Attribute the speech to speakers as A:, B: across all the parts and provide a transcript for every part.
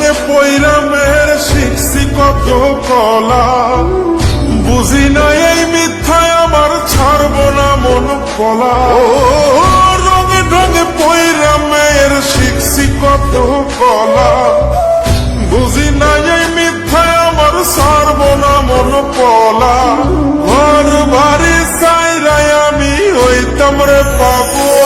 A: ঢঙে পইরা মেয়ের শিখছি কত কলা, বুঝি না এই মিথ্যায় আমার ছাড়বো না মন কলা। রঙে ঢঙে পইরা মেয়ের শিখছি কত কলা, বুঝি না এই মিথ্যায় আমার ছাড়বো না মন কলা। ঘর বাড়ি চাইরাই আমি হইতাম রে পাগল।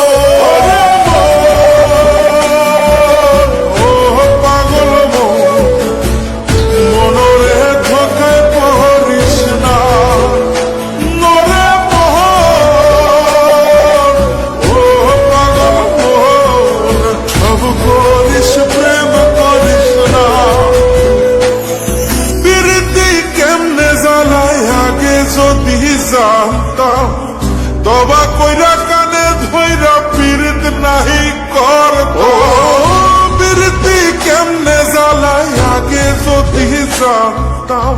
A: জানতাম তবা কইরা কানে ধইরা পীড়িত নাহি করতাম, পীড়িতি কেমনে জ্বালাই আগে যদি জানতাম,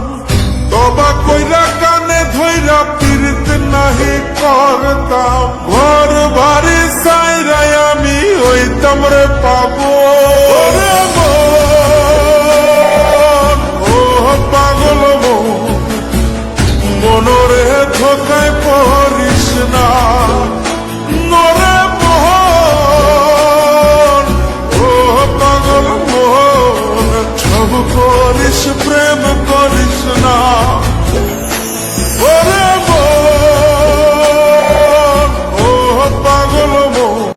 A: তবা কইরা কানে ধইরা পীড়িত নাহি করতাম। ঘর বাড়ি চাইরাই আমি হইতাম রে পাগল।